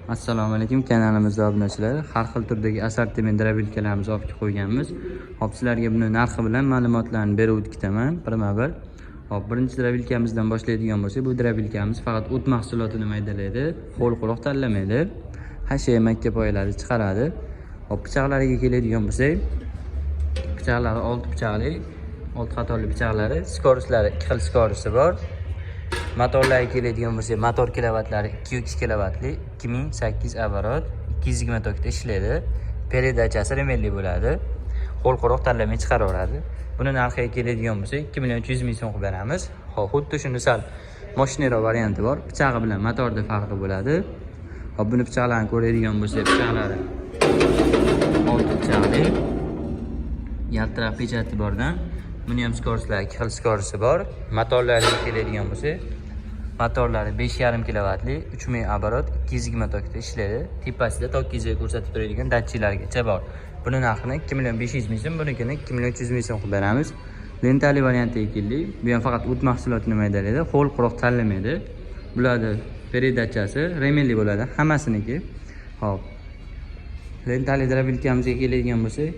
Assalomu alaykum kanalimizda obunachilar. Har xil turdagi assortiment drabilkalarimizni olib qo'yganmiz. Hop, sizlarga buni narxi bilan ma'lumotlarni berib o'tikaman birma-bir. Hop, birinchi drabilkamizdan boshlaydigan bo'lsak, bu drabilkamiz faqat o't mahsulotini maydalaydi, qo'l quloq tanlamaydi. Hashiya makka poyalari chiqaradi. Hop, pichoqlariga keladigan bo'lsak, pichoqlari 6 pichoqli, 6 qatorli pichoqlari, skoroslari 2 xil skorosi bor. Motorlarga keladigan bo'lsak, motor kilovatlari 200 kilovatli, 2008 оборот, 220 tokda ishlaydi. Peredachasi remelli bo'ladi. Qo'l quloq tanlamay chiqaraveradi. Buni narxiga keladigan bo'lsak, 2.300.000 so'm qilib beramiz. Hop, xuddi shuni sal mashinaroq varianti bor. Pichog'i bilan motorda farqi bo'ladi. Hop, buni pichoqlarini ko'radigan bo'lsak, pichoqlari 6 pichoqli. Yaltiroq pechati bordan. Buni ham skoroslari 2 xil skorosi bor. Motorlariga keladigan bo'lsak, motorlari 5.5 kilovatli, 3000 оборот, 220 tokda ishlaydi. Tepasida tokkizga ko'rsatib turadigan datchiklargacha bor. Buni narxini 2.500.000 so'm, bunikini 2.300.000 so'm qilib beramiz. Lentali variantiga keldik. Bu ham faqat o't mahsulotini maydalaydi, qo'l quloq tanlamaydi. Bularni peredachasi remelli bo'ladi, hammasiniki. Hop. Lentali drabilkamizga keladigan bo'lsak,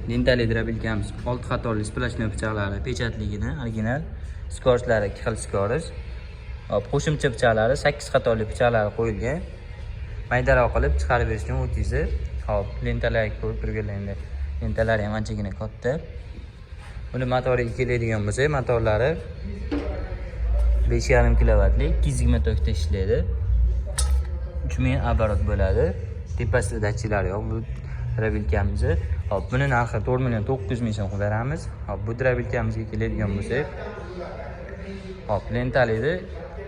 lentali drabilkamiz 6 qatorli splashnoy pichoqlari pechatligini original, skoroslari 2 xil skoros. Hop, qo'shimcha pichoqlari 8 qatorli pichoqlari qo'yilgan. Maydaroq qilib chiqarib berishgan o'tingizni. Hop, lentalarga ko'rib turganlaringda lentalari ham anchagina katta. Buni motoriga keladigan bo'lsak, motorlari 5.5 kilovatli, 220 tokda ishlaydi. 3000 оборот bo'ladi. Tepasida datchiklari yo'q bu drabilkamizni. Hop, buni narxi 4.900.000 so'm qilib beramiz. Hop, bu drabilkamizga keladigan bo'lsak, hop, lentalida,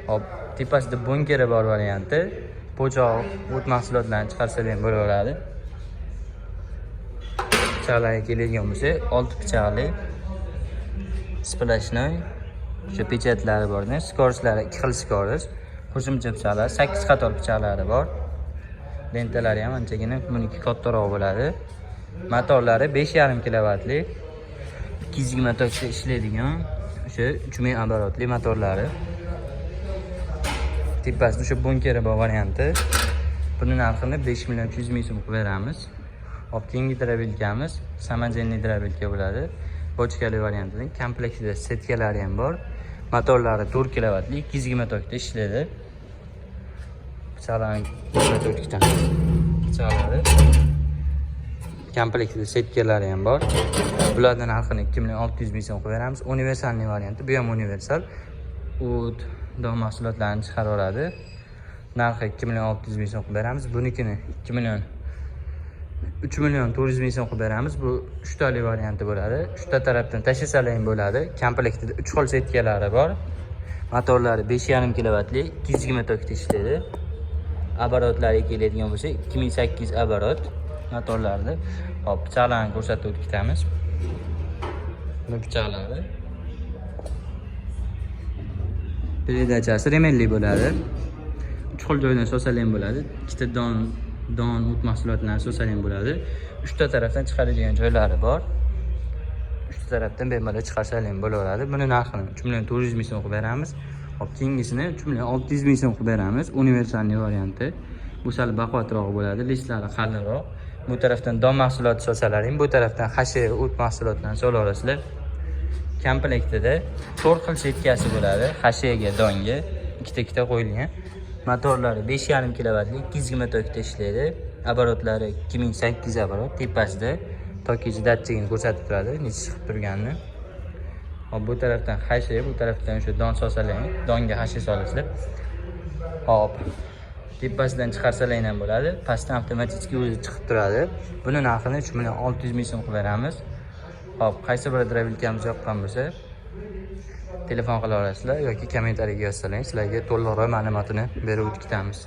hop, tepasida bunkeri bor varianti. Po'choq, o't mahsulotlarini chiqarsalar ham bo'laveradi. Pichoqlarga keladigan bo'lsak, 6 pichoqli splashnoy, o'sha pechatlari bordan, skoroslari 2 xil skoros, qo'shimcha pichoqlar 8 qator pichoqlari bor. Lentalari ham anchagina buniki kattaroq bo'ladi. Motorlari 5.5 kilovatli, 220 tokda ishlaydigan o'sha 3000 оборотli motorlari. Tepasida o'sha bunkeri bor varianti. Buni narxini 5.300.000 so'm qilib beramiz. Hop, keyingi drabilkamiz samodelniy drabilka bo'ladi. Bochkali variantining komplektida setkalari ham bor. Motorlari 4 kilovatli, 220 tokda ishlaydi. Pichoqlarni pichoqlari komplektida setkalari ham bor. Bularning narxini 2.600.000 so'm qilib beramiz. Universalniy varianti, bu ham universal. O't, dog' mahsulotlarini chiqaraveradi. Narxi 2.600.000 so'm qilib beramiz. Bunikini 3.400.000 so'm qilib beramiz. Bu 3 tali varianti bo'ladi. 3 ta tarafdan tashlasalar ham bo'ladi. Komplektida 3 xil setkalari bor. Motorlari 5.5 kilovatli, 220 tokda ishlaydi. Оборотлariga keladigan bo'lsa, 2008 оборот motorlarni. Hop, pichoqlarni ko'rsatib o'tamiz. Bu pichoqlari peredachasi remelli bo'ladi. 3 xil joydan so'sal ham bo'ladi. Ikkita don o't mahsulotlarini so'sal ham bo'ladi. 3 ta tarafdan chiqaradigan joylari bor. 3 ta tarafdan bemalol chiqarsa ham bo'laveradi. Buni narxini 3.400.000 so'm qilib beramiz. Hop, keyingisini 3.600.000 so'm qilib beramiz. Universalniy varianti. Bu sal baquvvatroq bo'ladi, listlari qalinroq. Bu tarafdan don mahsuloti so'salaring, bu tarafdan hashiya o't mahsulotlarini sola olasizlar. Komplektida 4 xil setkasi bo'ladi. Hashiyaga, donga ikkita qo'yilgan. Motorlari 5.5 kilovatli, 220 tokda ishlaydi. Оборотлari 2008 оборот. Tepasida tokkichi datchigini ko'rsatib turadi, necha chiqib turganini. Hop, bu tarafdan hashiya, bu tarafdan o'sha don sosalang, donga hashiya solasizlar. Hop, tepasidan chiqarsalar ham bo'ladi. Pastdan avtomatik o'zi chiqib turadi. Buni narxini 3.600.000 so'm qilib beramiz. Hop, qaysi bir drabilkamiz yoqqan bo'lsa, telefon qila olasizlar yoki kommentariyaga yozsalar, sizlarga to'liqroq ma'lumotini berib o'tamiz.